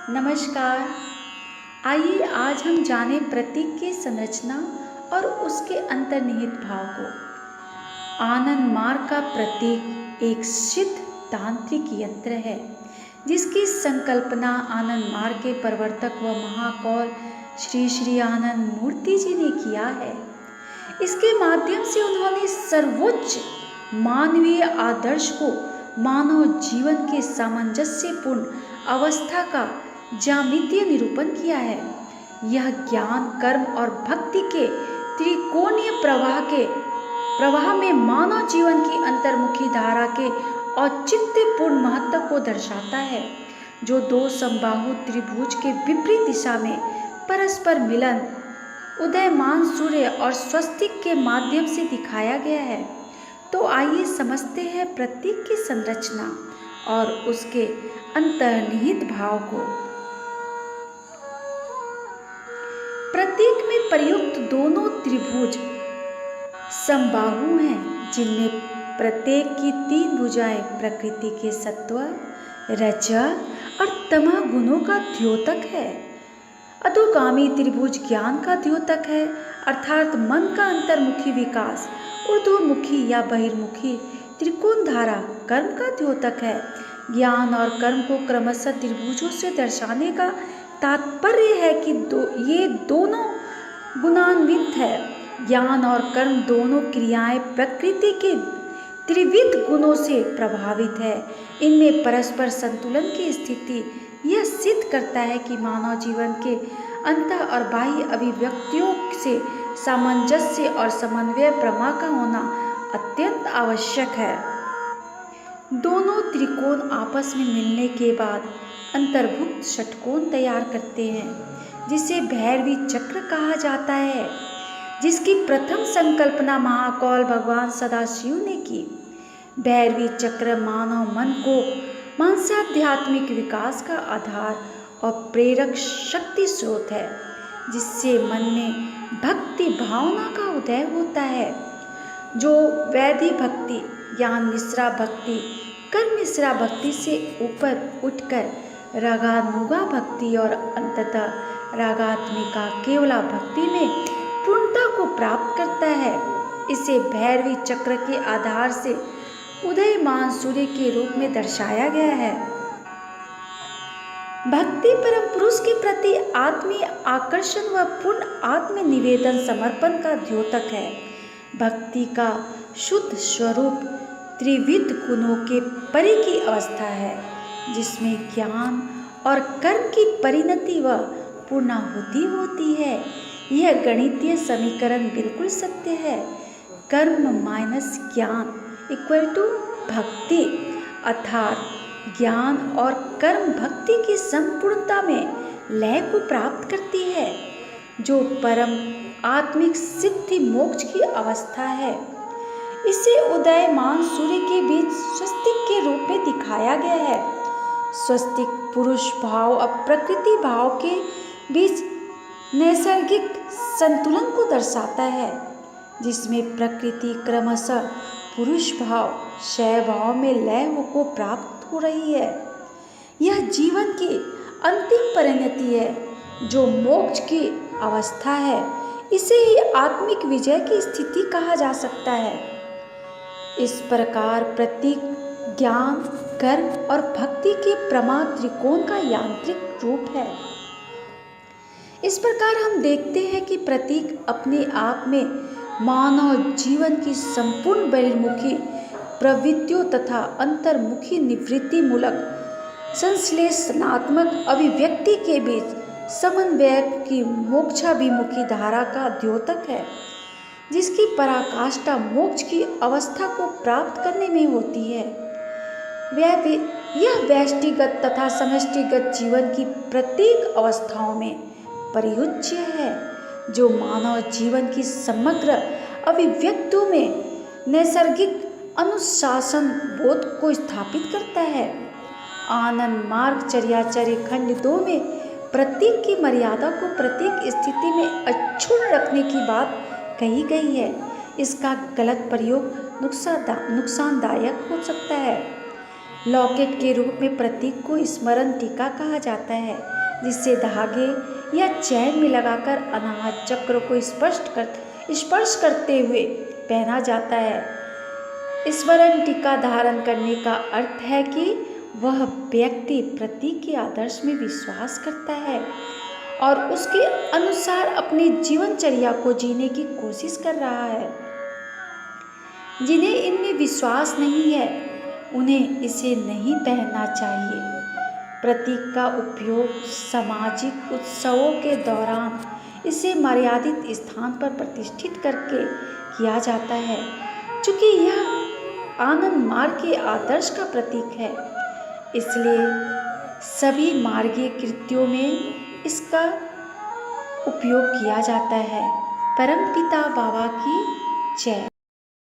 नमस्कार। आइए आज हम जानें प्रतीक की संरचना और उसके अंतर्निहित भाव को। आनंद मार्ग का प्रतीक एक सिद्ध तांत्रिक यंत्र है जिसकी संकल्पना आनंद मार्ग के प्रवर्तक व महाकौल श्री श्री आनंद मूर्ति जी ने किया है। इसके माध्यम से उन्होंने सर्वोच्च मानवीय आदर्श को मानव जीवन के सामंजस्यपूर्ण अवस्था का ज्यामितीय निरूपण किया है। यह ज्ञान, कर्म और भक्ति के त्रिकोणीय प्रवाह में मानव जीवन की अंतर्मुखी धारा के औचित्यपूर्ण महत्व को दर्शाता है, जो दो समबाहु त्रिभुज के विपरीत दिशा में परस्पर मिलन उदयमान सूर्य और स्वस्तिक के माध्यम से दिखाया गया है। तो आइए समझते हैं प्रतीक की संरचना और उसके अंतर्निहित भाव को। प्रतीक में प्रयुक्त दोनों त्रिभुज समबाहु हैं, जिनमें प्रत्येक की 3 भुजाएं प्रकृति के सत्व, रज और तमः गुणों का द्योतक है। अधोगामी त्रिभुज ज्ञान का द्योतक है, अर्थात मन का अंतर्मुखी विकास। ऊर्ध्वमुखी या बहिर्मुखी त्रिकोण धारा कर्म का द्योतक है। ज्ञान और कर्म को क्रमशः त्रिभुजों से दर्शाने का तात्पर्य है कि ये दोनों गुणान्वित है। ज्ञान और कर्म दोनों क्रियाएं प्रकृति के त्रिविध गुणों से प्रभावित है। इनमें परस्पर संतुलन की स्थिति यह सिद्ध करता है कि मानव जीवन के अंतः और बाह्य अभिव्यक्तियों से सामंजस्य और समन्वय प्रमा का होना अत्यंत आवश्यक है। दोनों त्रिकोण आपस में मिलने के बाद अंतर्भुक्त षटकोण तैयार करते हैं, जिसे भैरवी चक्र कहा जाता है, जिसकी प्रथम संकल्पना महाकौल भगवान सदाशिव ने की। भैरवी चक्र मानव मन को मानसाध्यात्मिक विकास का आधार और प्रेरक शक्ति स्रोत है, जिससे मन में भक्ति भावना का उदय होता है, जो वैधि भक्ति, ज्ञान मिश्रा भक्ति, कर्म मिश्रा भक्ति से ऊपर उठकर रागानुगा भक्ति और अंततः रागात्मिका केवला भक्ति में पूर्णता को प्राप्त करता है। इसे भैरवी चक्र के आधार से उदयमान सूर्य के रूप में दर्शाया गया है। भक्ति परम पुरुष के प्रति आत्मीय आकर्षण व पूर्ण आत्म निवेदन समर्पण का द्योतक है। भक्ति का शुद्ध स्वरूप त्रिविध गुणों के परे की अवस्था है, जिसमें ज्ञान और कर्म की परिणति व पूर्णाहुति होती है। यह गणितीय समीकरण बिल्कुल सत्य है। कर्म माइनस ज्ञान इक्वल टू भक्ति, अर्थात ज्ञान और कर्म भक्ति की संपूर्णता में लय को प्राप्त करती है, जो परम आत्मिक सिद्धि मोक्ष की अवस्था है। इसे उदयमान सूर्य के बीच स्वस्तिक के रूप में दिखाया गया है। स्वस्तिक पुरुष भाव और प्रकृति भाव के बीच नैसर्गिक संतुलन को दर्शाता है, जिसमें प्रकृति क्रमशः पुरुष भाव क्षय भाव में लय को प्राप्त हो रही है। यह जीवन की अंतिम परिणति है, जो मोक्ष की अवस्था है। इसे ही आत्मिक विजय की स्थिति कहा जा सकता है। इस प्रकार प्रतीक ज्ञान, कर्म और भक्ति के प्रमा त्रिकोण का यांत्रिक रूप है। इस प्रकार हम देखते हैं कि प्रतीक अपने आप में मानव जीवन की संपूर्ण बहिर्मुखी प्रवृत्तियों तथा अंतर्मुखी निवृत्ति मूलक संश्लेषणात्मक अभिव्यक्ति के बीच समन्वय की मोक्षाभिमुखी धारा का द्योतक है, जिसकी पराकाष्ठा मोक्ष की अवस्था को प्राप्त करने में होती है। यह व्यष्टिगत तथा समष्टिगत जीवन की प्रत्येक अवस्थाओं में परियुज्य है, जो मानव जीवन की समग्र अभिव्यक्तियों में नैसर्गिक अनुशासन बोध को स्थापित करता है। आनंद मार्ग चर्याचर्य खंड 2 में प्रतीक की मर्यादा को प्रत्येक स्थिति में अक्षुण्ण रखने की बात कही गई है। इसका गलत प्रयोग नुकसानदायक हो सकता है। लॉकेट के रूप में प्रतीक को स्मरण टीका कहा जाता है, जिससे धागे या चैन में लगाकर अनाहत चक्र को स्पर्श करते हुए पहना जाता है। स्मरण टीका धारण करने का अर्थ है कि वह व्यक्ति प्रतीक के आदर्श में विश्वास करता है और उसके अनुसार अपनी जीवनचर्या को जीने की कोशिश कर रहा है। जिन्हें इनमें विश्वास नहीं है, उन्हें इसे नहीं पहनना चाहिए। प्रतीक का उपयोग सामाजिक उत्सवों के दौरान इसे मर्यादित स्थान पर प्रतिष्ठित करके किया जाता है, चूँकि यह आनंद मार्ग के आदर्श का प्रतीक है, इसलिए सभी मार्गीय कृत्यों में इसका उपयोग किया जाता है। परमपिता बाबा की जय।